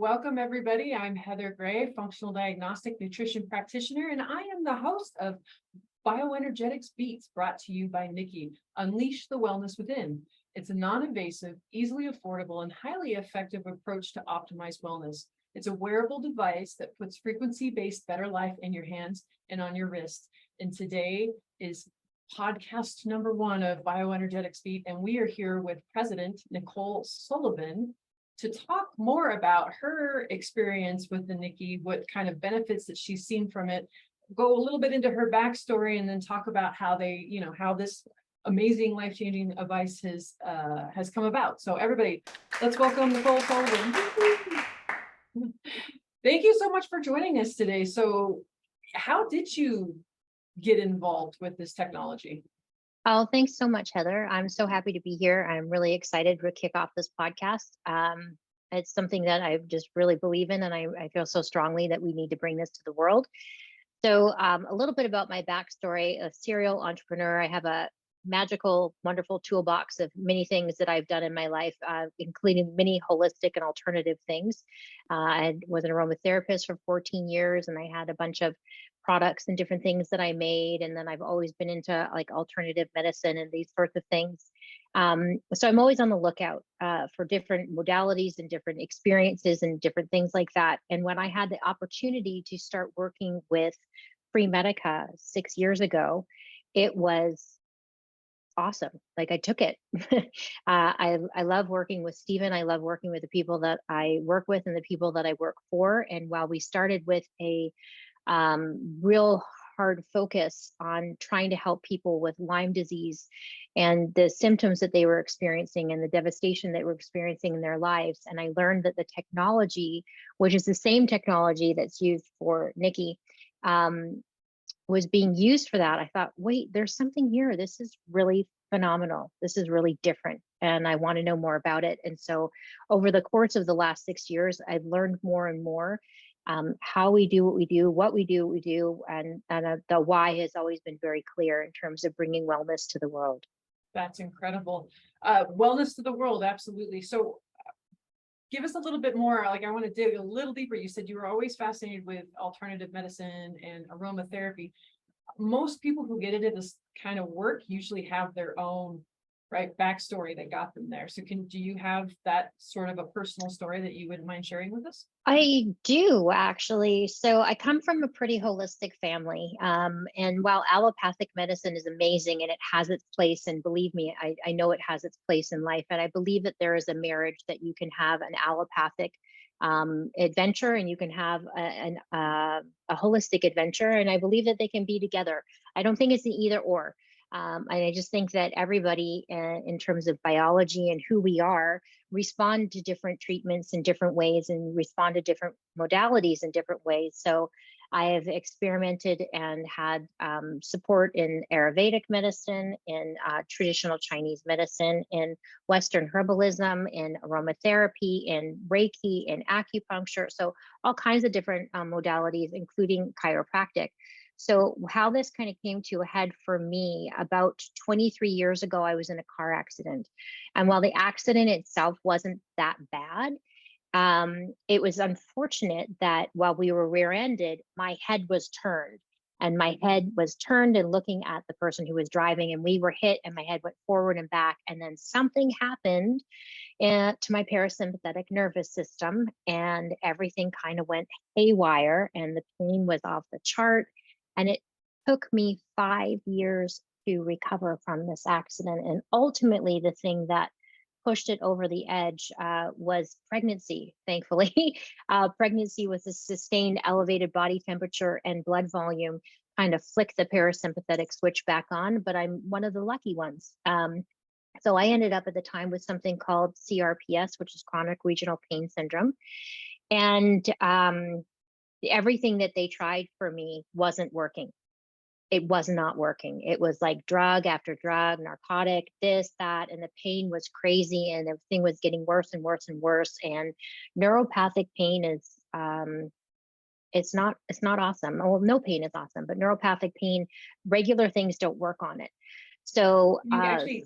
Welcome, everybody. I'm Heather Gray, functional diagnostic nutrition practitioner, and I am the host of Bioenergetics brought to you by NIKKI, Unleash the Wellness Within. It's a non-invasive, easily affordable, and highly effective approach to optimize wellness. It's a wearable device that puts frequency-based better life in your hands and on your wrist. And today is podcast number 1 of Bioenergetics Beat, and we are here with President Nicole Sullivan to talk more about her experience with the NIKKI, what kind of benefits that she's seen from it, go a little bit into her backstory, and then talk about how how this amazing life-changing device has come about. So everybody, let's welcome Nicole Sullivan. Thank you so much for joining us today. So how did you get involved with this technology? Oh, thanks so much, Heather. I'm so happy to be here. I'm really excited to kick off this podcast. It's something that I just really believe in, and I feel so strongly that we need to bring this to the world. So a little bit about my backstory: a serial entrepreneur. I have a magical, wonderful toolbox of many things that I've done in my life, including many holistic and alternative things. I was an aromatherapist for 14 years, and I had a bunch of products and different things that I made. And then I've always been into like alternative medicine and these sorts of things. So I'm always on the lookout for different modalities and different experiences and different things like that. And when I had the opportunity to start working with Free Medica 6 years ago, it was awesome. Like, I took it. I love working with Stephen. I love working with the people that I work with and the people that I work for. And while we started with a real hard focus on trying to help people with Lyme disease and the symptoms that they were experiencing and the devastation that were experiencing in their lives. And I learned that the technology, which is the same technology that's used for NIKKI, was being used for that. I thought, wait, there's something here. This is really phenomenal. This is really different. And I want to know more about it. And so over the course of the last 6 years, I've learned more and more how we do what we do, and the why has always been very clear in terms of bringing wellness to the world. That's incredible. Wellness to the world, absolutely. So give us a little bit more, like I want to dig a little deeper. You said you were always fascinated with alternative medicine and aromatherapy. Most people who get into this kind of work usually have their own backstory that got them there. So do you have that sort of a personal story that you wouldn't mind sharing with us? I do, actually. So I come from a pretty holistic family. And while allopathic medicine is amazing and it has its place, and believe me, I know it has its place in life, and I believe that there is a marriage that you can have an allopathic adventure and you can have a holistic adventure. And I believe that they can be together. I don't think it's an either or. And I just think that everybody, in terms of biology and who we are, respond to different treatments in different ways and respond to different modalities in different ways. So I have experimented and had support in Ayurvedic medicine, in traditional Chinese medicine, in Western herbalism, in aromatherapy, in Reiki, in acupuncture. So all kinds of different modalities, including chiropractic. So how this kind of came to a head for me, about 23 years ago, I was in a car accident. And while the accident itself wasn't that bad, it was unfortunate that while we were rear-ended, my head was turned. And my head was turned and looking at the person who was driving, and we were hit, and my head went forward and back. And then something happened to my parasympathetic nervous system, and everything kind of went haywire, and the pain was off the chart. And it took me 5 years to recover from this accident. And ultimately, the thing that pushed it over the edge was pregnancy, thankfully. Pregnancy with a sustained elevated body temperature and blood volume kind of flicked the parasympathetic switch back on, but I'm one of the lucky ones. So I ended up at the time with something called CRPS, which is chronic regional pain syndrome. And everything that they tried for me wasn't working. It was not working. It was like drug after drug, narcotic, this, that, and the pain was crazy, and everything was getting worse and worse and worse. And neuropathic pain is, it's not awesome. Well, no pain is awesome, but neuropathic pain, regular things don't work on it. So can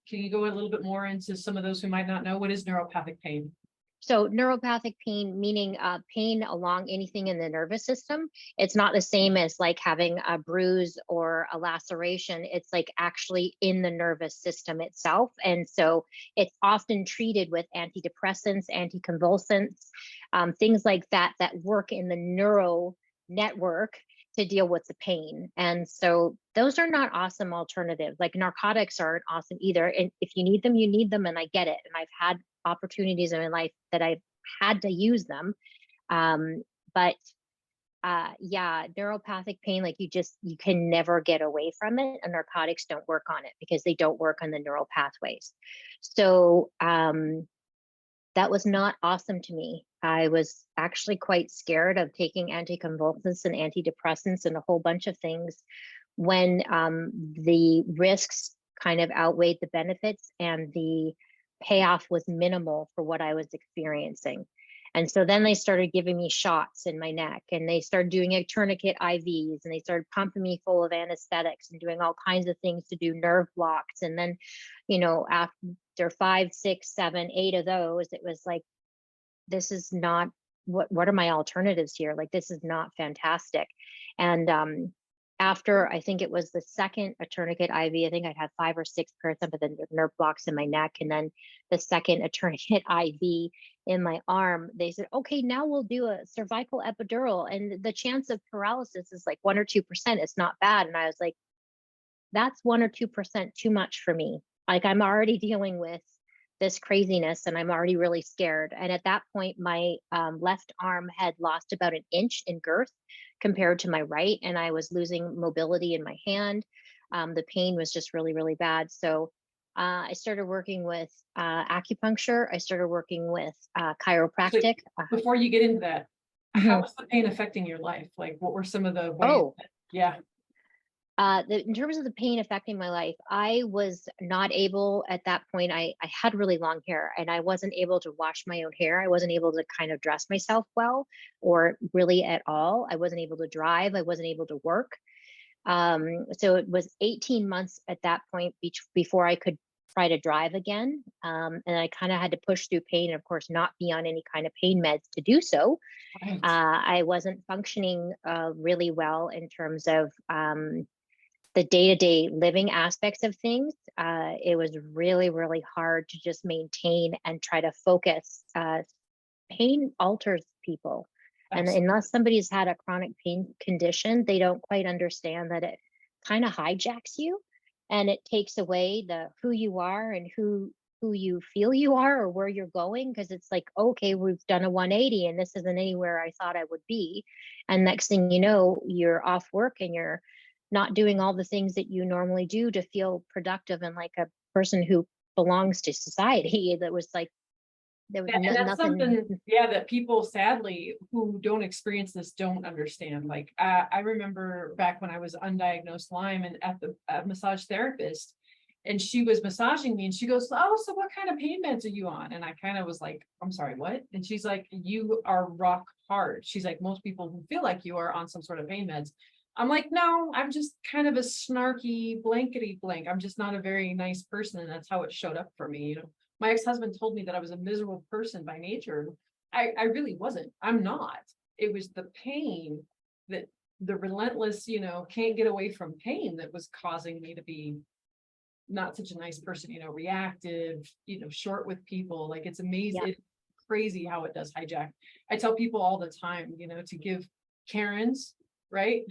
you go a little bit more into some of those who might not know what is neuropathic pain? So neuropathic pain, meaning pain along anything in the nervous system. It's not the same as like having a bruise or a laceration. It's like actually in the nervous system itself. And so it's often treated with antidepressants, anticonvulsants, things like that, that work in the neural network to deal with the pain. And so those are not awesome alternatives. Like narcotics aren't awesome either. And if you need them, you need them. And I get it. And I've had opportunities in my life that I've had to use them. But yeah, neuropathic pain, like you can never get away from it. And narcotics don't work on it because they don't work on the neural pathways. So that was not awesome to me. I was actually quite scared of taking anticonvulsants and antidepressants and a whole bunch of things when the risks kind of outweighed the benefits and the payoff was minimal for what I was experiencing. And so then they started giving me shots in my neck, and they started doing a tourniquet IVs, and they started pumping me full of anesthetics and doing all kinds of things to do nerve blocks. And then, after 5, 6, 7, 8 of those, it was like, this is not what are my alternatives here? Like, this is not fantastic. And after, I think it was the second tourniquet IV, I think I'd had 5 or 6 pairs of the nerve blocks in my neck. And then the second tourniquet IV in my arm, they said, okay, now we'll do a cervical epidural. And the chance of paralysis is like 1 or 2%. It's not bad. And I was like, that's 1 or 2% too much for me. Like, I'm already dealing with this craziness and I'm already really scared. And at that point, my left arm had lost about 1 inch in girth compared to my right. And I was losing mobility in my hand. The pain was just really, really bad. So I started working with acupuncture. I started working with chiropractic. Before you get into that, how was the pain affecting your life? Like, what were some of the ways? Yeah. In terms of the pain affecting my life, I was not able at that point. I had really long hair and I wasn't able to wash my own hair. I wasn't able to kind of dress myself well or really at all. I wasn't able to drive. I wasn't able to work. So it was 18 months at that point before I could try to drive again. And I kind of had to push through pain and, of course, not be on any kind of pain meds to do so. Right. I wasn't functioning really well in terms of the day-to-day living aspects of things. It was really, really hard to just maintain and try to focus. Pain alters people. Absolutely. And unless somebody's had a chronic pain condition, they don't quite understand that it kind of hijacks you and it takes away who you are and who you feel you are or where you're going. Because it's like, okay, we've done a 180 and this isn't anywhere I thought I would be. And next thing you know, you're off work and you're not doing all the things that you normally do to feel productive and like a person who belongs to society. That was like, there was And that's nothing. something, yeah, that people sadly who don't experience this don't understand. Like, I remember back when I was undiagnosed Lyme and at the massage therapist, and she was massaging me and she goes, oh, so what kind of pain meds are you on? And I kind of was like, I'm sorry, what? And she's like, you are rock hard. She's like, most people who feel like you are on some sort of pain meds. I'm like, no, I'm just kind of a snarky blankety blank. I'm just not a very nice person. And that's how it showed up for me. My ex-husband told me that I was a miserable person by nature. I really wasn't. I'm not. It was the pain, that the relentless, can't get away from pain, that was causing me to be not such a nice person, reactive, short with people. Like, it's amazing. It's crazy how it does hijack. I tell people all the time, to give Karens, right?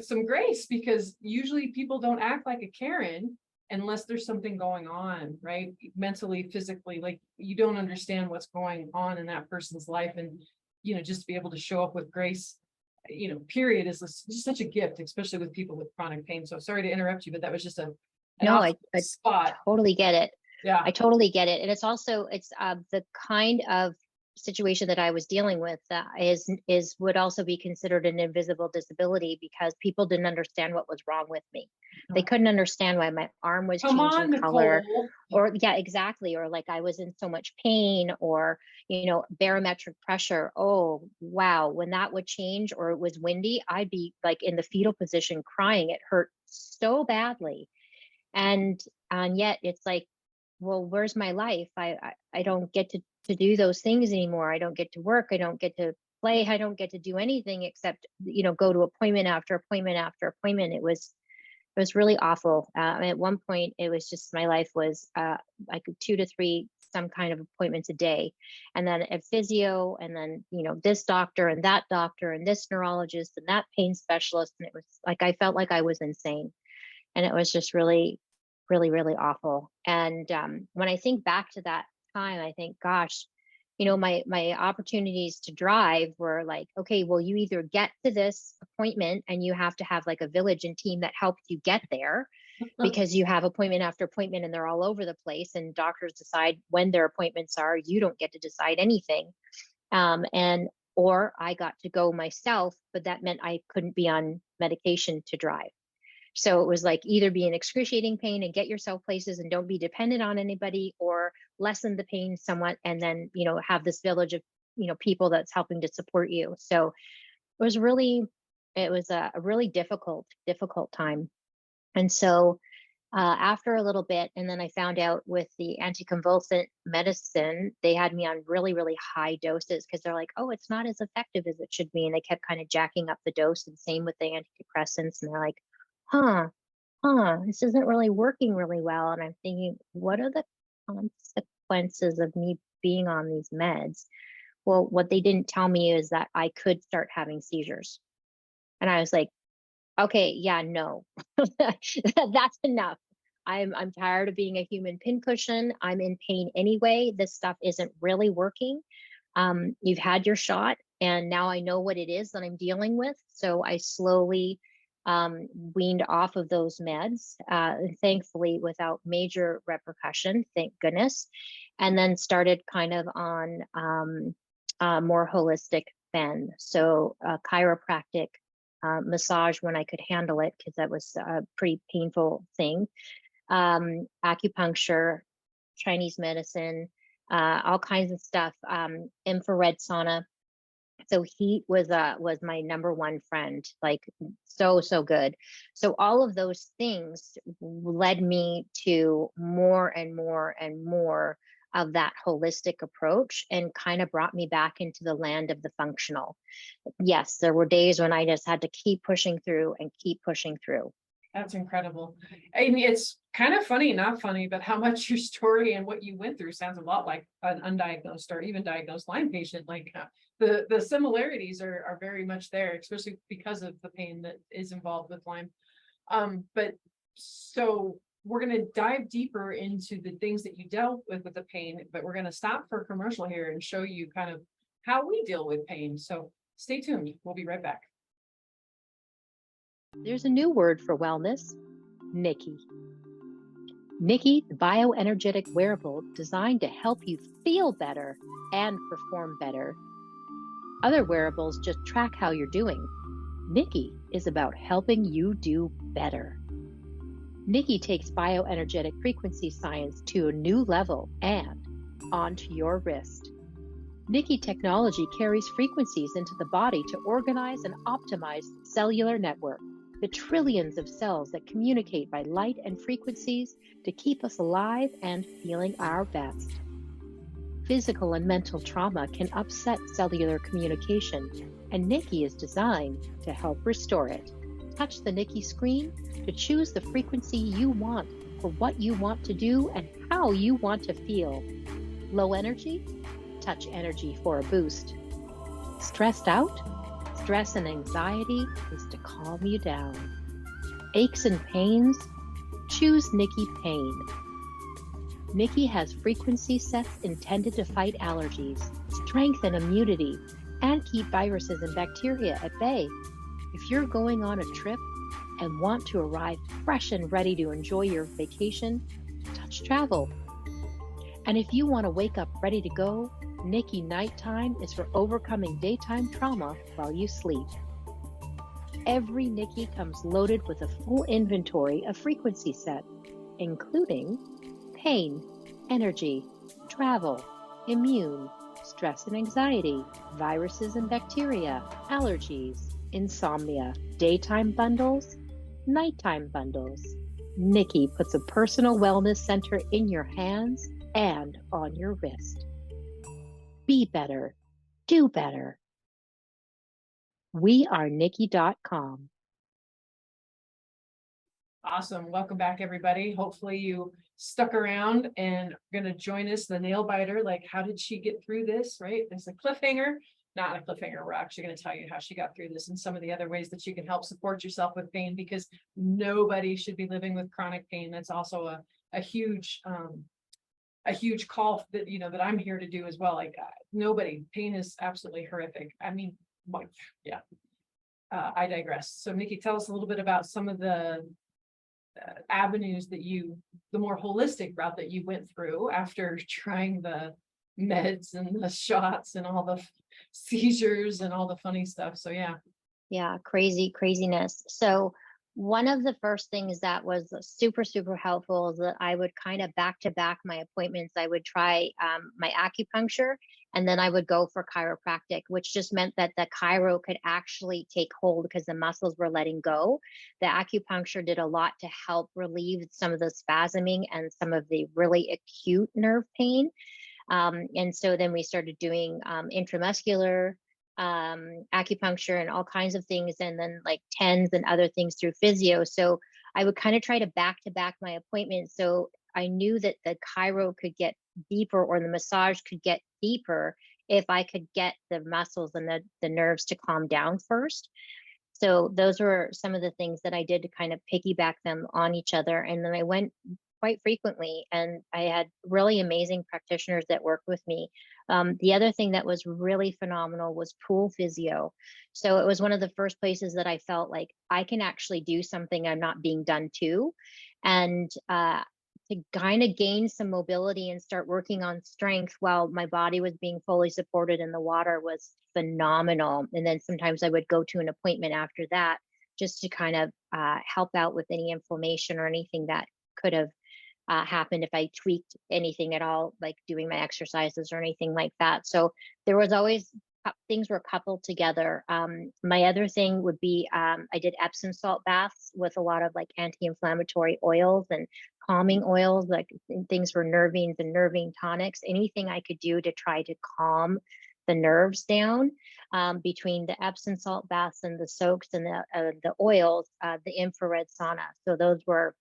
Some grace, because usually people don't act like a Karen unless there's something going on, right? Mentally, physically, like, you don't understand what's going on in that person's life. And, just to be able to show up with grace, period, is just such a gift, especially with people with chronic pain. So sorry to interrupt you, but that was just I spot. Totally get it. Yeah. I totally get it. And it's the kind of situation that I was dealing with would also be considered an invisible disability, because people didn't understand what was wrong with me. They couldn't understand why my arm was changing color, or exactly, or like I was in so much pain, or barometric pressure. Oh wow, when that would change or it was windy, I'd be like in the fetal position crying. It hurt so badly. And yet it's like, well, where's my life? I don't get to do those things anymore. I don't get to work. I don't get to play. I don't get to do anything except, go to appointment after appointment after appointment. It was really awful. At one point, it was just my life was like 2 to 3 some kind of appointments a day, and then a physio, and then this doctor and this neurologist and that pain specialist, and it was like I felt like I was insane, and it was just really, really, really awful. And when I think back to that time, I think, gosh, my opportunities to drive were like, okay, well, you either get to this appointment and you have to have like a village and team that helps you get there, because you have appointment after appointment and they're all over the place, and doctors decide when their appointments are. You don't get to decide anything. And or I got to go myself, but that meant I couldn't be on medication to drive. So it was like either be in excruciating pain and get yourself places and don't be dependent on anybody, or lessen the pain somewhat and then, have this village of, people that's helping to support you. So it was a really difficult time. And so after a little bit, and then I found out with the anticonvulsant medicine, they had me on really, really high doses, because they're like, oh, it's not as effective as it should be. And they kept kind of jacking up the dose, and same with the antidepressants. And they're like, this isn't really working really well. And I'm thinking, what are the consequences of me being on these meds? Well, what they didn't tell me is that I could start having seizures. And I was like, okay, yeah, no, that's enough. I'm tired of being a human pincushion. I'm in pain anyway. This stuff isn't really working. You've had your shot, and now I know what it is that I'm dealing with. So I slowly weaned off of those meds, thankfully without major repercussion, thank goodness, and then started kind of on more holistic bend. So chiropractic, massage when I could handle it, because that was a pretty painful thing, acupuncture, Chinese medicine, all kinds of stuff, infrared sauna. So heat was my number one friend, like so good. So all of those things led me to more and more and more of that holistic approach, and kind of brought me back into the land of the functional. Yes, there were days when I just had to keep pushing through and keep pushing through. That's incredible. I mean, it's kind of funny, not funny, but how much your story and what you went through sounds a lot like an undiagnosed or even diagnosed Lyme patient. Like the similarities are very much there, especially because of the pain that is involved with Lyme. But so we're going to dive deeper into the things that you dealt with the pain, but we're going to stop for a commercial here and show you kind of how we deal with pain. So stay tuned. We'll be right back. There's a new word for wellness, NIKKI. NIKKI, the bioenergetic wearable designed to help you feel better and perform better. Other wearables just track how you're doing. NIKKI is about helping you do better. NIKKI takes bioenergetic frequency science to a new level and onto your wrist. NIKKI technology carries frequencies into the body to organize and optimize the cellular network, the trillions of cells that communicate by light and frequencies to keep us alive and feeling our best. Physical and mental trauma can upset cellular communication, and NIKKI is designed to help restore it. Touch the NIKKI screen to choose the frequency you want for what you want to do and how you want to feel. Low energy? Touch energy for a boost. Stressed out? Stress and anxiety is to calm you down. Aches and pains? Choose NIKKI Pain. NIKKI has frequency sets intended to fight allergies, strengthen immunity, and keep viruses and bacteria at bay. If you're going on a trip and want to arrive fresh and ready to enjoy your vacation, touch travel. And if you want to wake up ready to go, NIKKI Nighttime is for overcoming daytime trauma while you sleep. Every NIKKI comes loaded with a full inventory of frequency sets, including pain, energy, travel, immune, stress and anxiety, viruses and bacteria, allergies, insomnia, daytime bundles, nighttime bundles. Nikki puts a personal wellness center in your hands and on your wrist. Be better, do better. We are NIKKI.com. Awesome. Welcome back, everybody. Hopefully you stuck around and are going to join us, the nail biter. Like, how did she get through this, right? There's a cliffhanger, not a cliffhanger. We're actually going to tell you how she got through this and some of the other ways that you can help support yourself with pain, because nobody should be living with chronic pain. That's also a huge call that, that I'm here to do as well. Like, nobody, pain is absolutely horrific. I mean, yeah. I digress. So Nikki, tell us a little bit about some of the avenues that the more holistic route that you went through after trying the meds and the shots and all the seizures and all the funny stuff. So yeah, craziness. So one of the first things that was super helpful is that I would kind of back to back my appointments. I would try my acupuncture, and then I would go for chiropractic, which just meant that the chiro could actually take hold because the muscles were letting go. The acupuncture did a lot to help relieve some of the spasming and some of the really acute nerve pain. And so then we started doing intramuscular acupuncture and all kinds of things, and then like TENS and other things through physio. So I would kind of try to back my appointments. So I knew that the chiro could get deeper, or the massage could get deeper, if I could get the muscles and the nerves to calm down first. So those were some of the things that I did to kind of piggyback them on each other. And then I went quite frequently, and I had really amazing practitioners that worked with me. The other thing that was really phenomenal was pool physio. So it was one of the first places that I felt like I can actually do something I'm not being done to. And to kind of gain some mobility and start working on strength while my body was being fully supported in the water was phenomenal. And then sometimes I would go to an appointment after that just to kind of help out with any inflammation or anything that could have happened if I tweaked anything at all, like doing my exercises or anything like that. So there was always things were coupled together. My other thing would be I did Epsom salt baths with a lot of like anti-inflammatory oils and calming oils, like things for nervines and nervine tonics, anything I could do to try to calm the nerves down. Between the Epsom salt baths and the soaks and the oils, the infrared sauna. So those were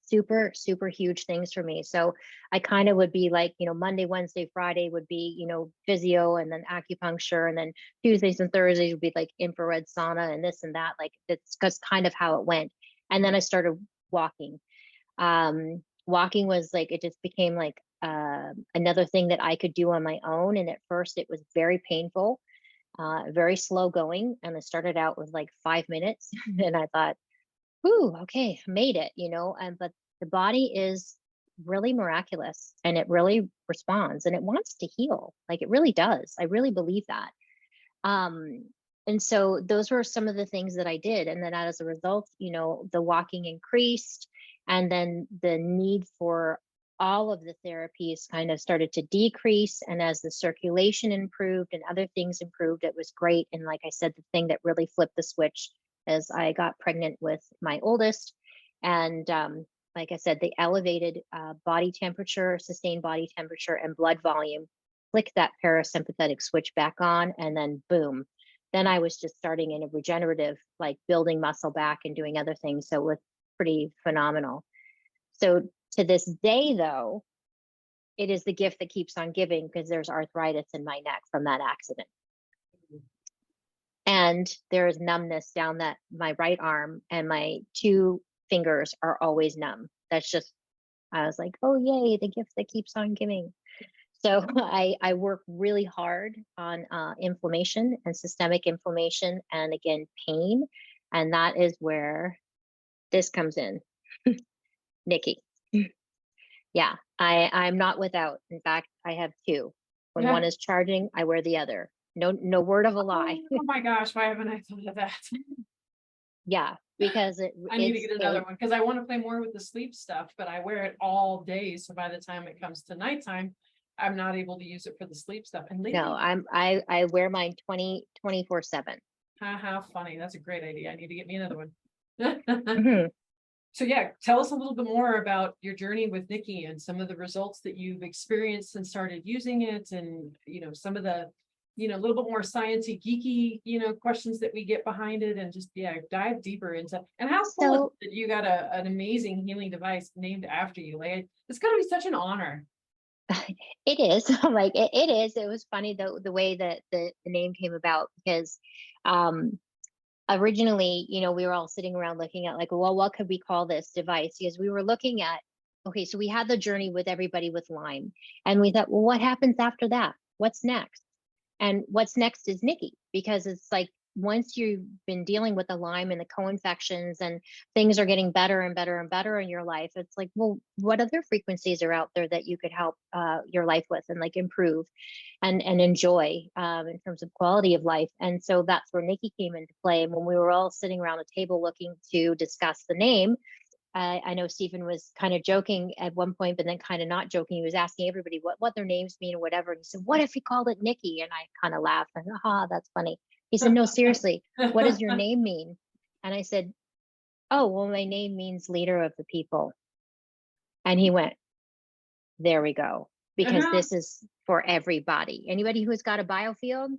super huge things for me. So I kind of would be like, Monday, Wednesday, Friday would be, physio, and then acupuncture, and then Tuesdays and Thursdays would be like infrared sauna and this and that. Like it's just kind of how it went. And then I started walking. Walking was like, it just became like another thing that I could do on my own. And at first it was very painful, very slow going. And I started out with like 5 minutes and I thought, ooh, okay, made it, but the body is really miraculous, and it really responds, and it wants to heal. Like it really does. I really believe that. And so those were some of the things that I did. And then as a result, the walking increased, and then the need for all of the therapies kind of started to decrease. And as the circulation improved and other things improved, it was great. And like I said, the thing that really flipped the switch as I got pregnant with my oldest. And like I said, the elevated body temperature, sustained body temperature, and blood volume flicked that parasympathetic switch back on. And then boom, then I was just starting in a regenerative, like building muscle back and doing other things. So it was pretty phenomenal. So to this day, though, it is the gift that keeps on giving, because there's arthritis in my neck from that accident. And there is numbness down my right arm, and my 2 fingers are always numb. That's just, I was like, oh, yay, the gift that keeps on giving. So I work really hard on inflammation and systemic inflammation, and again, pain. And that is where this comes in. Nikki. Yeah, I'm not without. In fact, I have 2. When one is charging, I wear the other. No word of a lie. Oh my gosh, why haven't I thought of that? Yeah, because I need to get another one, because I want to play more with the sleep stuff, but I wear it all day. So by the time it comes to nighttime, I'm not able to use it for the sleep stuff. And lately, no, I wear mine 24/7. how funny. That's a great idea. I need to get me another one. Mhm. So yeah, tell us a little bit more about your journey with NIKKI and some of the results that you've experienced and started using it, and some of the a little bit more sciencey, geeky questions that we get behind it, and just dive deeper into. And how cool is So it that you got an amazing healing device named after you? Like, it's got to be such an honor. it is like it is. It was funny though the way that the name came about because um originally, we were all sitting around looking at like, well, what could we call this device? Because we were looking at, okay, so we had the journey with everybody with Lyme, and we thought, well, what happens after that? What's next? And what's next is NIKKI, because it's like once you've been dealing with the Lyme and the co-infections and things are getting better and better and better in your life, it's like, well, what other frequencies are out there that you could help your life with and like improve and enjoy in terms of quality of life? And so that's where NIKKI came into play. And when we were all sitting around a table looking to discuss the name, I know Stephen was kind of joking at one point, but then kind of not joking. He was asking everybody what their names mean or whatever. And he said, "What if he called it NIKKI?" And I kind of laughed. I thought, "Ha, that's funny." He said, "No, seriously, what does your name mean?" And I said, "Oh, well, my name means leader of the people." And he went, "There we go," because Uh-huh. this is for everybody. Anybody who's got a biofield,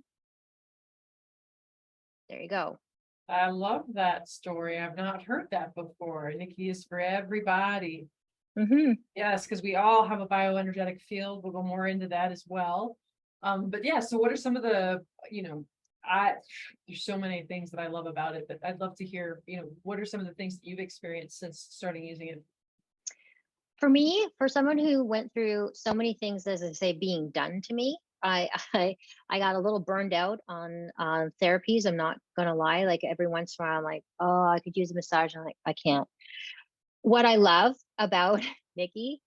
there you go. I love that story. I've not heard that before. NIKKI is for everybody. Hmm. Yes, because we all have a bioenergetic field. We'll go more into that as well. But yeah, so what are some of the, I there's so many things that I love about it, but I'd love to hear, what are some of the things that you've experienced since starting using it? For me, for someone who went through so many things, as I say, being done to me, I I got a little burned out on therapies. I'm not gonna lie. Like every once in a while, I'm like, oh, I could use a massage. I'm like, I can't. What I love about NIKKI,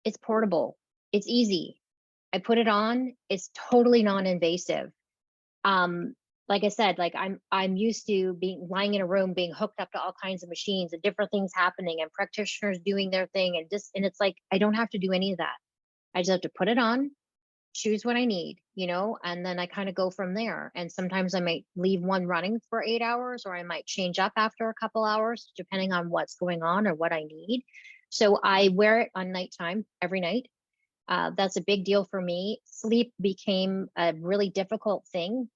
it's portable. It's easy. I put it on. It's totally non-invasive. um like I said, like I'm used to being lying in a room being hooked up to all kinds of machines and different things happening and practitioners doing their thing, and it's like I don't have to do any of that. I just have to put it on, choose what I need, and then I kind of go from there. And sometimes I might leave one running for 8 hours, or I might change up after a couple hours depending on what's going on or what I need. So I wear it on nighttime every night. That's a big deal for me. Sleep became a really difficult thing.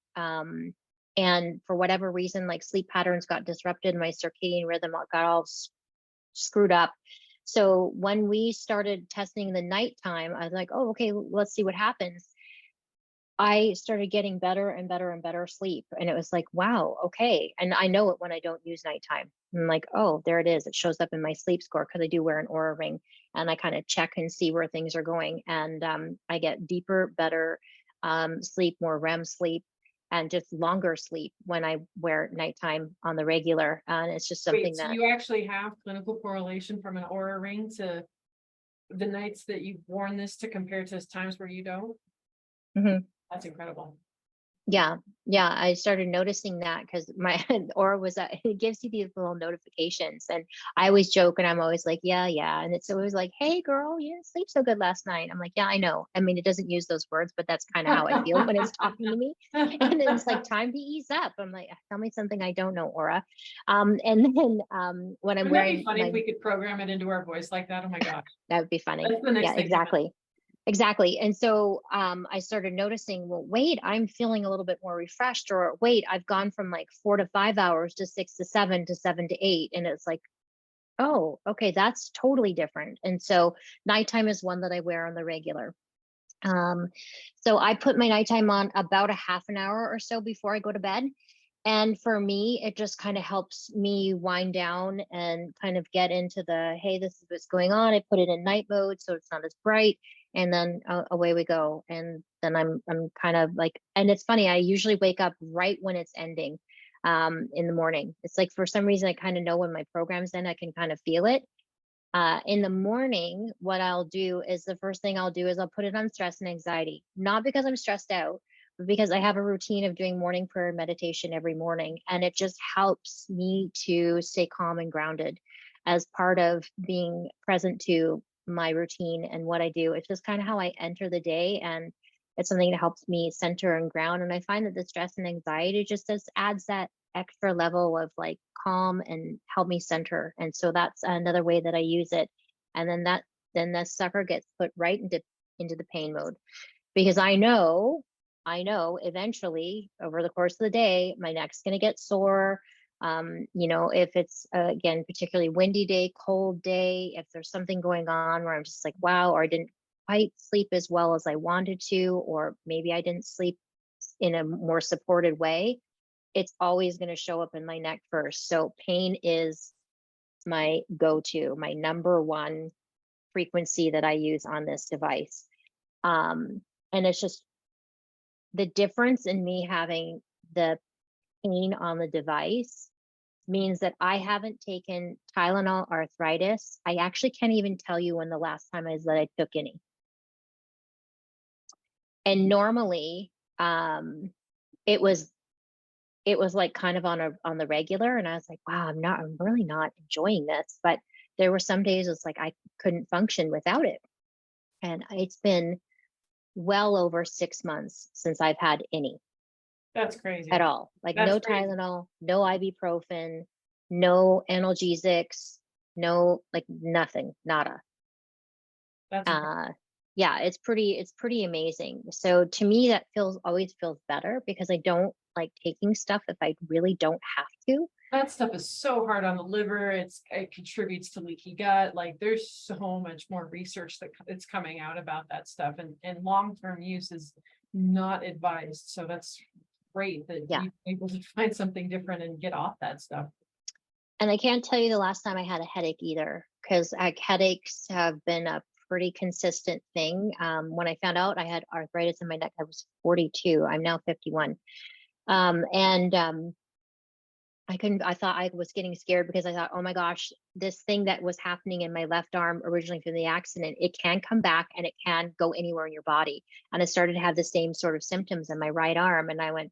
And for whatever reason, like sleep patterns got disrupted, my circadian rhythm got all screwed up. So when we started testing the nighttime, I was like, oh, okay, let's see what happens. I started getting better and better and better sleep. And it was like, wow, okay. And I know it when I don't use nighttime. I'm like, oh, there it is. It shows up in my sleep score because I do wear an Oura ring, and I kind of check and see where things are going. And I get deeper, better sleep, more REM sleep, and just longer sleep when I wear nighttime on the regular. And it's just Wait, something so that, you actually have clinical correlation from an Aura ring to the nights that you've worn this to compare to times where you don't? Mhm. That's incredible. Yeah, yeah, I started noticing that because my Aura was it gives you these little notifications, and I always joke, and I'm always like, yeah, yeah, and it's always like, hey, girl, you didn't sleep so good last night. I'm like, yeah, I know. I mean, it doesn't use those words, but that's kind of how I feel when it's talking to me. And then it's like time to ease up. I'm like, tell me something I don't know, Aura. And then when I'm Wouldn't that be wearing funny if my, we could program it into our voice like that? Oh my gosh. that would be funny. That's the next Yeah, thing. exactly. Exactly. And so I started noticing, well, wait, I'm feeling a little bit more refreshed, or wait, I've gone from like 4 to 5 hours to 6 to 7 to 7 to 8. And it's like, oh, okay, that's totally different. And so nighttime is one that I wear on the regular. Um, so I put my nighttime on about a half an hour or so before I go to bed. And for me, it just kind of helps me wind down and kind of get into the, hey, this is what's going on. I put it in night mode so it's not as bright, and then away we go. And then I'm kind of like, and it's funny, I usually wake up right when it's ending in the morning. It's like for some reason I kind of know when my program's end, I can kind of feel it. In the morning, what I'll do is the first thing I'll do is I'll put it on stress and anxiety, not because I'm stressed out, but because I have a routine of doing morning prayer and meditation every morning. And it just helps me to stay calm and grounded as part of being present to my routine and what I do. It's just kind of how I enter the day. And it's something that helps me center and ground. And I find that the stress and anxiety just adds that extra level of like calm and help me center. And so that's another way that I use it. And then the sucker gets put right into the pain mode, because I know eventually over the course of the day, my neck's going to get sore. If it's again, particularly windy day, cold day, if there's something going on where I'm just like, wow, or I didn't quite sleep as well as I wanted to, or maybe I didn't sleep in a more supported way, it's always going to show up in my neck first. So pain is my go-to, my number one frequency that I use on this device. And it's just the difference in me having the pain on the device means that I haven't taken Tylenol arthritis. I actually can't even tell you when the last time is that I took any. And normally, it was like kind of on the regular, and I was like, wow, I'm really not enjoying this. But there were some days it's like I couldn't function without it. And it's been well over 6 months since I've had any That's crazy. at all. Like That's no crazy. Tylenol, no ibuprofen, no analgesics, no, like nothing, nada. That's Yeah, it's pretty amazing. So to me, that always feels better, because I don't like taking stuff if I really don't have to. that stuff is so hard on the liver. It contributes to leaky gut. Like there's so much more research that's coming out about that stuff, and long-term use is not advised. So that's great that Yeah. you're able to find something different and get off that stuff. And I can't tell you the last time I had a headache either, because headaches have been a pretty consistent thing. When I found out I had arthritis in my neck, I was 42. I'm now 51. I thought I was getting scared, because I thought, oh my gosh, this thing that was happening in my left arm originally from the accident, it can come back and it can go anywhere in your body. And I started to have the same sort of symptoms in my right arm. And I went,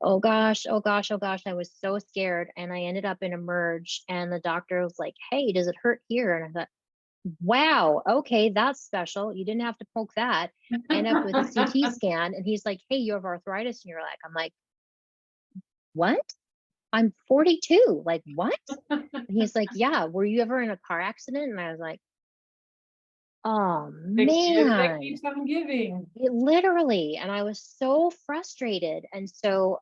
oh gosh, oh gosh, oh gosh. I was so scared. And I ended up in a merge, and the doctor was like, hey, does it hurt here? And I thought, wow, okay, that's special. You didn't have to poke that. End up with a CT scan, and he's like, hey, you have arthritis in your leg. I'm like, what? I'm 42. Like, what? And he's like, yeah, were you ever in a car accident? And I was like, oh The gift that man, keeps on giving. literally. And I was so frustrated. And so,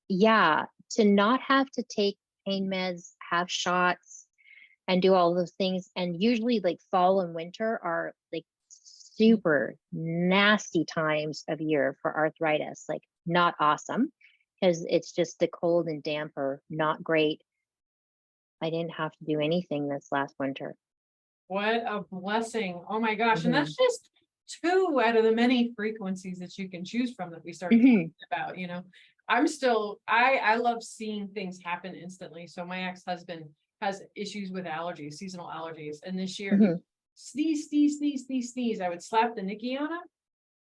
yeah, to not have to take pain meds, have shots, and do all those things. And usually, like fall and winter are like super nasty times of year for arthritis, like not awesome, because it's just the cold and damp are not great. I didn't have to do anything this last winter. What a blessing. Oh my gosh. And Mhm. that's just two out of the many frequencies that you can choose from that we started Mhm. talking about. I love seeing things happen instantly. So my ex-husband has issues with allergies, seasonal allergies. And this year he Mhm. sneeze, sneeze, sneeze, sneeze, sneeze. I would slap the NIKKI on him,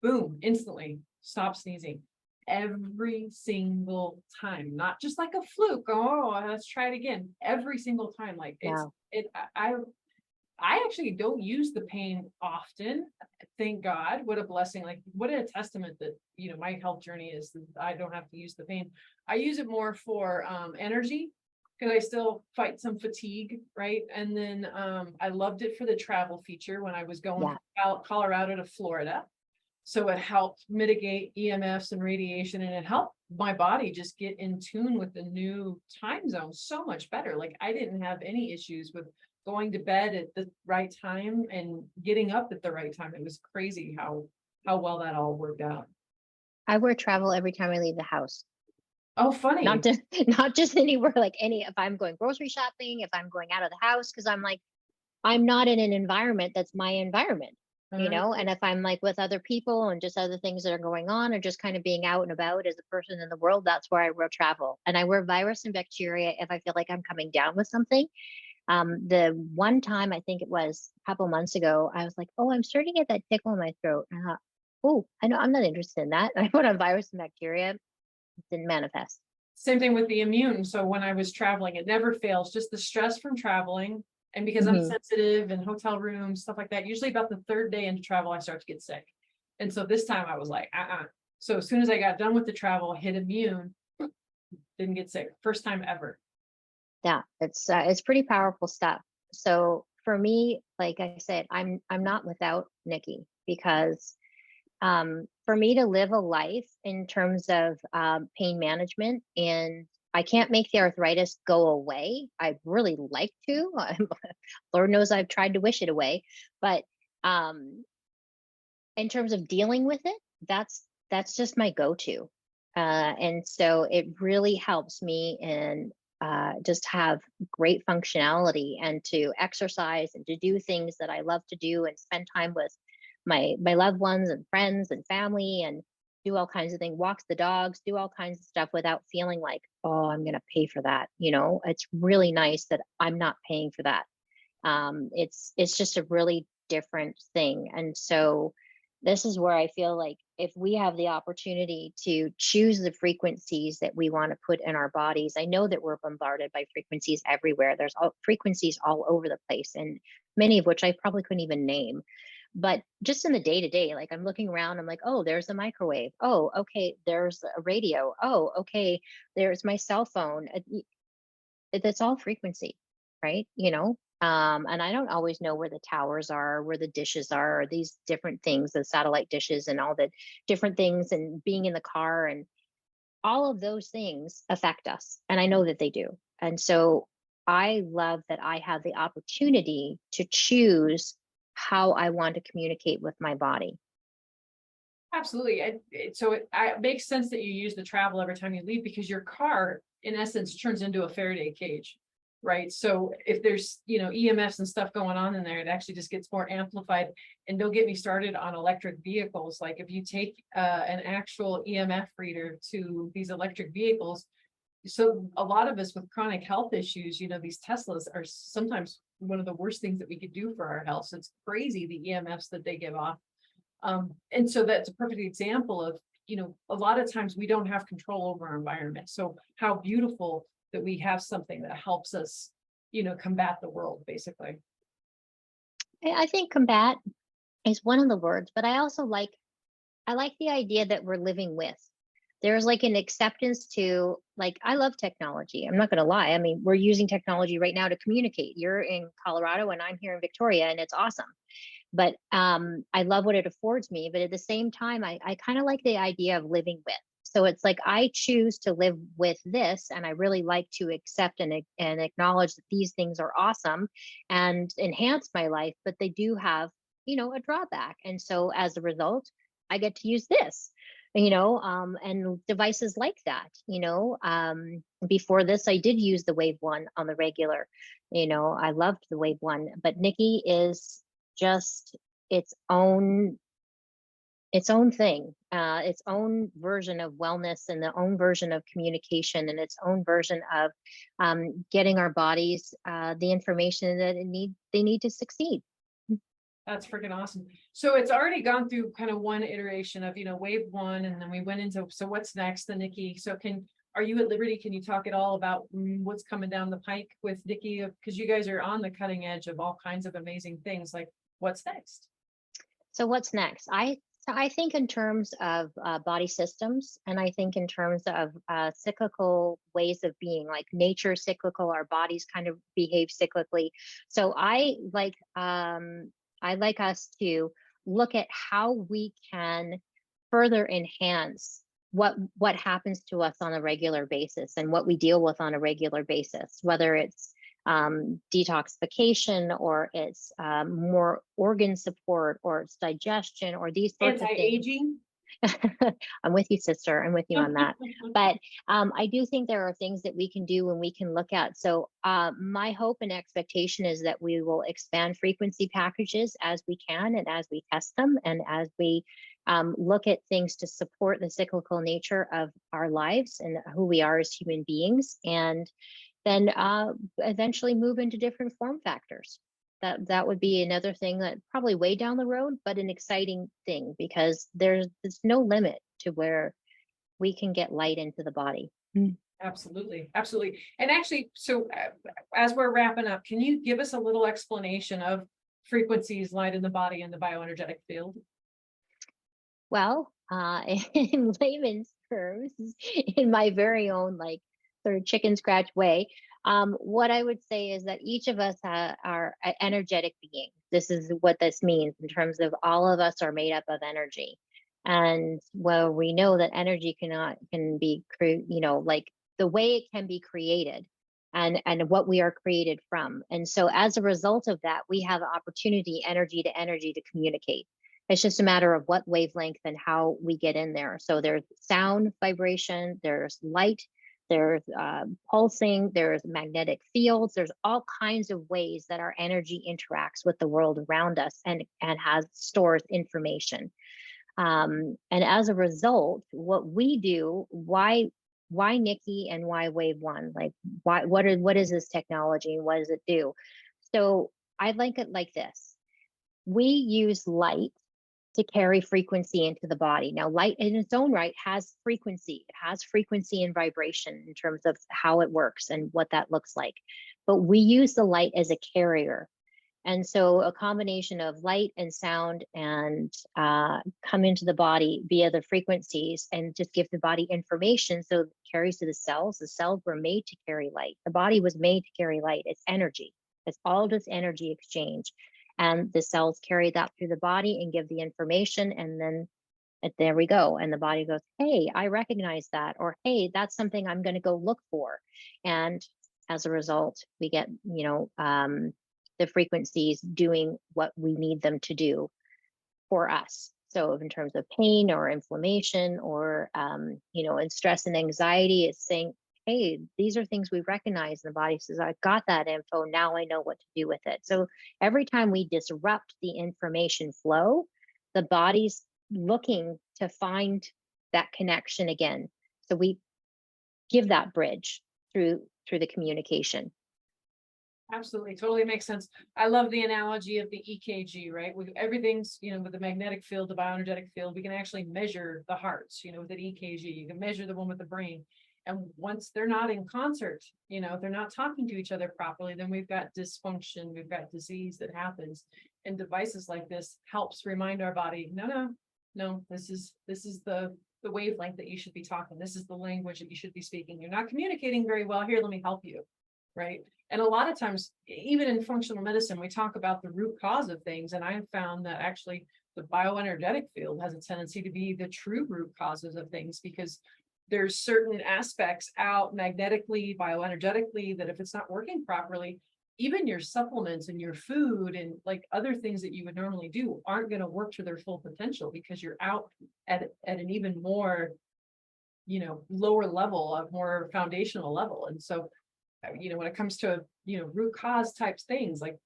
boom, instantly stop sneezing. Every single time, not just like a fluke. Oh, let's try it again. Every single time. Like it's Wow. it I actually don't use the pain often. Thank God. What a blessing. Like what a testament that, my health journey is that I don't have to use the pain. I use it more for energy, because I still fight some fatigue, right? And then I loved it for the travel feature when I was going Yeah. from Colorado to Florida. So it helped mitigate EMFs and radiation, and it helped my body just get in tune with the new time zone so much better. Like I didn't have any issues with going to bed at the right time and getting up at the right time. It was crazy how well that all worked out. I wear travel every time I leave the house. Oh, Not funny. just not just anywhere, like if I'm going grocery shopping, if I'm going out of the house, because I'm like, I'm not in an environment that's my environment, Uh, and if I'm like with other people and just other things that are going on, or just kind of being out and about as a person in the world, that's where I wear travel. And I wear virus and bacteria if I feel like I'm coming down with something. The one time, I think it was a couple months ago, I was like, oh, I'm starting to get that tickle in my throat. And I thought, oh, I know I'm not interested in that. I put on virus and bacteria, it didn't manifest. Same thing with the immune. So when I was traveling, it never fails, just the stress from traveling. And because I'm Mhm. sensitive and hotel rooms, stuff like that, usually about the third day into travel, I start to get sick. And so this time I was like, So as soon as I got done with the travel, hit immune, didn't get sick. First time ever. Yeah, it's pretty powerful stuff. So for me, like I said, I'm not without Nikki, because for me to live a life in terms of pain management, and I can't make the arthritis go away. I really like to. Lord knows I've tried to wish it away, but um, in terms of dealing with it, that's just my go-to. And so it really helps me in just have great functionality, and to exercise and to do things that I love to do, and spend time with my loved ones and friends and family, and do all kinds of things, walk the dogs, do all kinds of stuff without feeling like, oh, I'm going to pay for that. It's really nice that I'm not paying for that. It's just a really different thing. And so this is where I feel like if we have the opportunity to choose the frequencies that we want to put in our bodies, I know that we're bombarded by frequencies everywhere. There's frequencies all over the place, and many of which I probably couldn't even name. But just in the day to day, like I'm looking around, I'm like, oh, there's a microwave. Oh, okay, there's a radio. Oh, okay, there's my cell phone. That's all frequency, right? And I don't always know where the towers are, where the dishes are, or these different things, the satellite dishes and all the different things, and being in the car, and all of those things affect us. And I know that they do. And so I love that I have the opportunity to choose how I want to communicate with my body. Absolutely. It makes sense that you use the travel every time you leave, because your car, in essence, turns into a Faraday cage, right? So if there's, EMFs and stuff going on in there, it actually just gets more amplified. And don't get me started on electric vehicles. Like if you take an actual EMF reader to these electric vehicles, so a lot of us with chronic health issues, these Teslas are sometimes one of the worst things that we could do for our health. So it's crazy the EMFs that they give off. And so that's a perfect example of, a lot of times we don't have control over our environment. So how beautiful that we have something that helps us, combat the world, basically. I think combat is one of the words, but I like the idea that we're living with. There's like an acceptance to, like, I love technology. I'm not going to lie. I mean, we're using technology right now to communicate. You're in Colorado and I'm here in Victoria, and it's awesome. But I love what it affords me. But at the same time, I kind of like the idea of living with. So it's like I choose to live with this, and I really like to accept and acknowledge that these things are awesome and enhance my life, but they do have, a drawback. And so as a result, I get to use this, and devices like that. Before this, I did use the Wave One on the regular. I loved the Wave One, but NIKKI is just its own thing, its own version of wellness, and the own version of communication, and its own version of getting our bodies the information that they need to succeed. That's freaking awesome. So it's already gone through kind of one iteration of, Wave One, and then we went into, so what's next, the NIKKI. So are you at liberty? Can you talk at all about what's coming down the pike with NIKKI? Because you guys are on the cutting edge of all kinds of amazing things. Like, what's next? So what's next? I think in terms of body systems, and I think in terms of cyclical ways of being, like nature cyclical, our bodies kind of behave cyclically. So I like us to look at how we can further enhance what happens to us on a regular basis, and what we deal with on a regular basis, whether it's detoxification, or it's more organ support, or it's digestion, or these sorts of things. Anti-aging. I'm with you, sister. I'm with you on that. But I do think there are things that we can do and we can look at. So my hope and expectation is that we will expand frequency packages as we can, and as we test them, and as we look at things to support the cyclical nature of our lives and who we are as human beings, and then eventually move into different form factors. That would be another thing that probably way down the road, but an exciting thing, because there's no limit to where we can get light into the body. Absolutely. Absolutely. And actually, so as we're wrapping up, can you give us a little explanation of frequencies, light in the body, and the bioenergetic field? Well, in layman's terms in my very own like sort of chicken scratch way. What I would say is that each of us are energetic beings. This is what this means in terms of all of us are made up of energy. And well, we know that energy can be, like the way it can be created and what we are created from. And so as a result of that, we have opportunity, energy to communicate. It's just a matter of what wavelength and how we get in there. So there's sound vibration, there's light, there's pulsing, there's magnetic fields, there's all kinds of ways that our energy interacts with the world around us and has stores information. And as a result, what we do, why NIKKI and why Wave One? Like, what is this technology and what does it do? So I like it like this. We use light to carry frequency into the body. Now, light in its own right has frequency. It has frequency and vibration in terms of how it works and what that looks like. But we use the light as a carrier. And so a combination of light and sound and come into the body via the frequencies and just give the body information so it carries to the cells. The cells were made to carry light. The body was made to carry light. It's energy. It's all just energy exchange. And the cells carry that through the body and give the information. And then there we go. And the body goes, hey, I recognize that. Or, hey, that's something I'm going to go look for. And as a result, we get, the frequencies doing what we need them to do for us. So in terms of pain or inflammation or, and stress and anxiety, it's saying, hey, these are things we recognize. And the body says, I got that info. Now I know what to do with it. So every time we disrupt the information flow, the body's looking to find that connection again. So we give that bridge through the communication. Absolutely. Totally makes sense. I love the analogy of the EKG, right? With everything's, with the magnetic field, the bioenergetic field, we can actually measure the hearts, with an EKG, you can measure the one with the brain. And once they're not in concert, they're not talking to each other properly, then we've got dysfunction, we've got disease that happens. And devices like this helps remind our body, no, this is the wavelength that you should be talking. This is the language that you should be speaking. You're not communicating very well here. Let me help you. Right. And a lot of times, even in functional medicine, we talk about the root cause of things. And I have found that actually the bioenergetic field has a tendency to be the true root causes of things, because there's certain aspects out magnetically, bioenergetically, that if it's not working properly, even your supplements and your food and like other things that you would normally do aren't going to work to their full potential, because you're out at an even more, lower level, of more foundational level. And so when it comes to root cause type things, like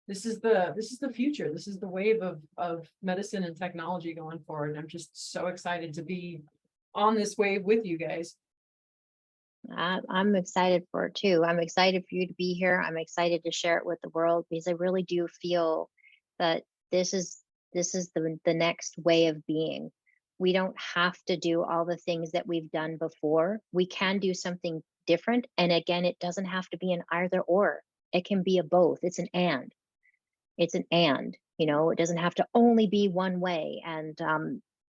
this is the future. This is the wave of medicine and technology going forward. And I'm just so excited to be on this wave with you guys. I'm excited for it too. I'm excited for you to be here. I'm excited to share it with the world, because I really do feel that this is the next way of being. We don't have to do all the things that we've done before. We can do something different. And again, it doesn't have to be an either or. It can be a both. It's an and. It doesn't have to only be one way. And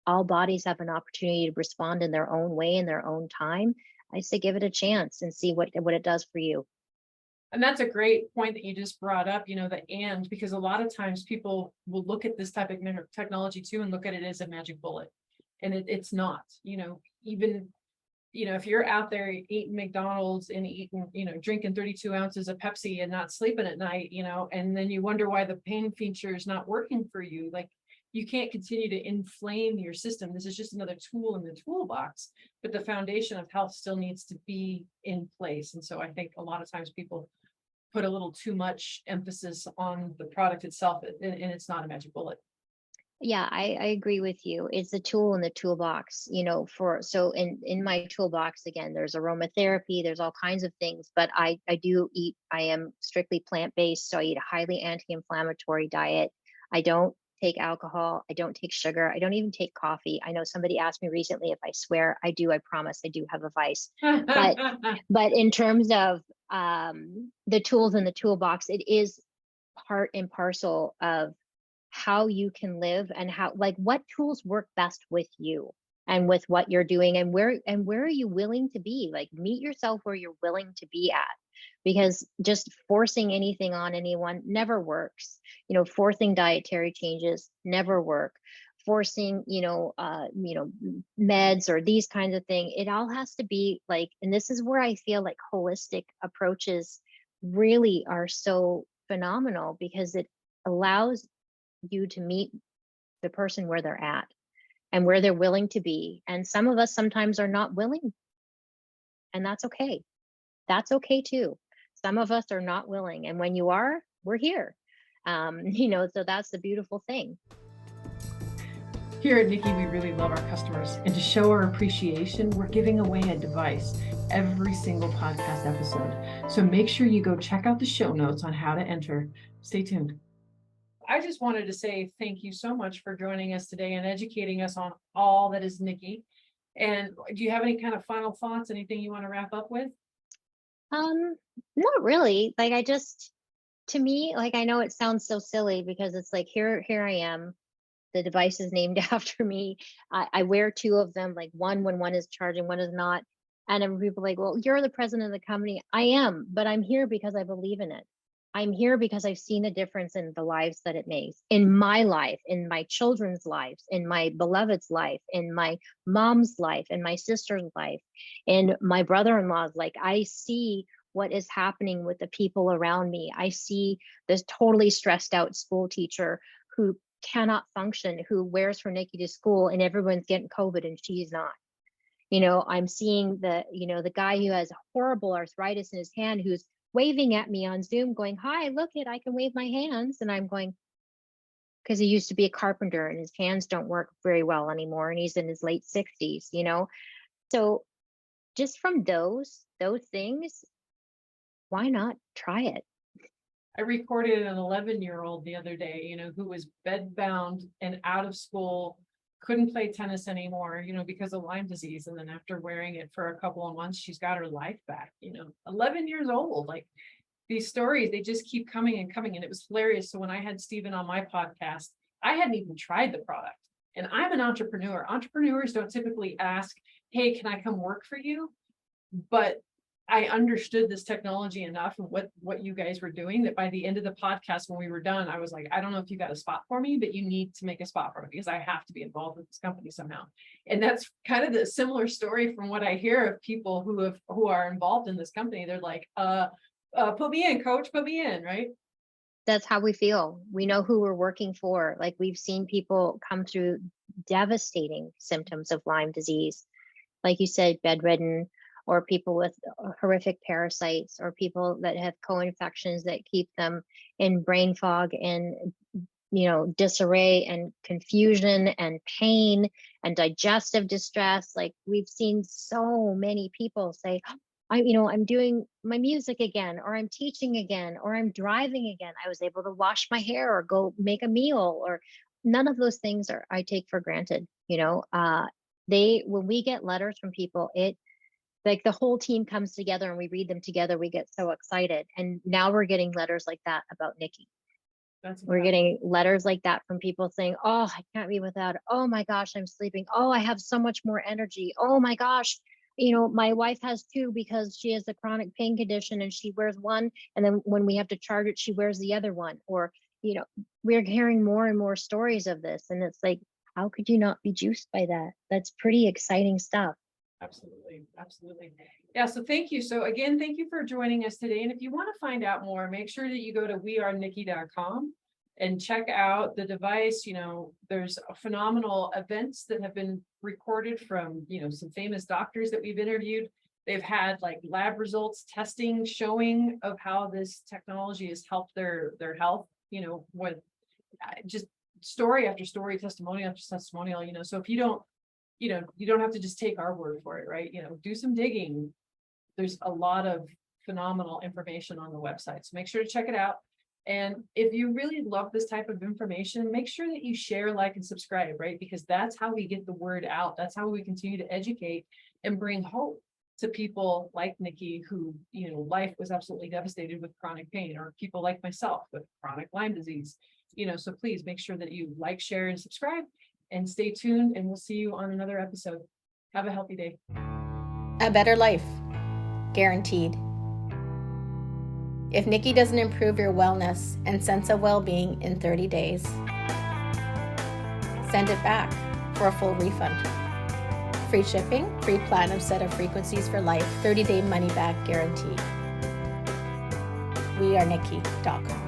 all bodies have an opportunity to respond in their own way, in their own time. I say give it a chance and see what it does for you. And that's a great point that you just brought up, because a lot of times people will look at this type of technology too and look at it as a magic bullet. And it's not, even if you're out there eating McDonald's and eating, drinking 32 ounces of Pepsi and not sleeping at night, and then you wonder why the pain feature is not working for you. Like, you can't continue to inflame your system. This is just another tool in the toolbox, but the foundation of health still needs to be in place. And so I think a lot of times people put a little too much emphasis on the product itself, and it's not a magic bullet. Yeah, I agree with you. It's a tool in the toolbox, so in my toolbox, again, there's aromatherapy, there's all kinds of things, but I am strictly plant-based. So I eat a highly anti-inflammatory diet. I don't take alcohol. I don't take sugar. I don't even take coffee. I know somebody asked me recently if I swear. I do. I promise I do have a vice. But in terms of the tools in the toolbox, it is part and parcel of how you can live and what tools work best with you. and with what you're doing, and where are you willing to be. Like, meet yourself where you're willing to be at, because just forcing anything on anyone never works. Forcing dietary changes never work. Forcing meds or these kinds of things, it all has to be like, and this is where I feel like holistic approaches really are so phenomenal, because it allows you to meet the person where they're at and where they're willing to be. And some of us sometimes are not willing, and that's okay. That's okay too. Some of us are not willing, and when you are, we're here. So that's the beautiful thing. Here at NIKKI, we really love our customers, and to show our appreciation, we're giving away a device every single podcast episode. So make sure you go check out the show notes on how to enter. Stay tuned. I just wanted to say thank you so much for joining us today and educating us on all that is NIKKI. And do you have any kind of final thoughts, anything you want to wrap up with? Not really. Like, to me, like, I know it sounds so silly, because it's like, here I am. The device is named after me. I wear two of them, like one when one is charging, one is not. And then people are like, well, you're the president of the company. I am, but I'm here because I believe in it. I'm here because I've seen the difference in the lives that it makes, in my life, in my children's lives, in my beloved's life, in my mom's life, in my sister's life, in my brother-in-law's. Like, I see what is happening with the people around me. I see this totally stressed out school teacher who cannot function, who wears her NIKKI to school, and everyone's getting COVID and she's not. I'm seeing the guy who has horrible arthritis in his hand, who's waving at me on Zoom going, hi, look it, I can wave my hands. And I'm going, because he used to be a carpenter and his hands don't work very well anymore. And he's in his late 60s, So just from those things, why not try it? I recorded an 11-year-old the other day, who was bedbound and out of school, couldn't play tennis anymore, because of Lyme disease. And then after wearing it for a couple of months, she's got her life back, 11 years old. Like, these stories, they just keep coming and coming. And it was hilarious. So when I had Stephen on my podcast, I hadn't even tried the product. And I'm an entrepreneur. Entrepreneurs don't typically ask, hey, can I come work for you? But I understood this technology enough and what you guys were doing, that by the end of the podcast, when we were done, I was like, I don't know if you got a spot for me, but you need to make a spot for me, because I have to be involved with this company somehow. And that's kind of the similar story from what I hear of people who are involved in this company. They're like, put me in, coach, put me in, right? That's how we feel. We know who we're working for. Like, we've seen people come through devastating symptoms of Lyme disease, like you said, bedridden, or people with horrific parasites, or people that have co-infections that keep them in brain fog and disarray and confusion and pain and digestive distress. Like, we've seen so many people say, I'm doing my music again, or I'm teaching again, or I'm driving again. I was able to wash my hair or go make a meal, or none of those things I take for granted. When we get letters from people, like, the whole team comes together and we read them together. We get so excited. And now we're getting letters like that about NIKKI. We're getting letters like that from people saying, oh, I can't be without it. Oh my gosh, I'm sleeping. Oh, I have so much more energy. Oh my gosh. My wife has two, because she has a chronic pain condition and she wears one. And then when we have to charge it, she wears the other one. Or, we're hearing more and more stories of this. And it's like, how could you not be juiced by that? That's pretty exciting stuff. Absolutely. Absolutely. Yeah. So thank you. So again, thank you for joining us today. And if you want to find out more, make sure that you go to wearenikki.com and check out the device. There's phenomenal events that have been recorded from, some famous doctors that we've interviewed. They've had like lab results, testing, showing of how this technology has helped their health, with just story after story, testimonial after testimonial, so if you don't have to just take our word for it, right? Do some digging. There's a lot of phenomenal information on the website. So make sure to check it out. And if you really love this type of information, make sure that you share, like, and subscribe, right? Because that's how we get the word out. That's how we continue to educate and bring hope to people like NIKKI, who, life was absolutely devastated with chronic pain, or people like myself with chronic Lyme disease. So please make sure that you like, share, and subscribe. and stay tuned, and we'll see you on another episode. Have a healthy day. A better life, guaranteed. If NIKKI doesn't improve your wellness and sense of well-being in 30 days, send it back for a full refund. Free shipping, free platinum set of frequencies for life, 30-day money-back guarantee. We are NIKKI.com.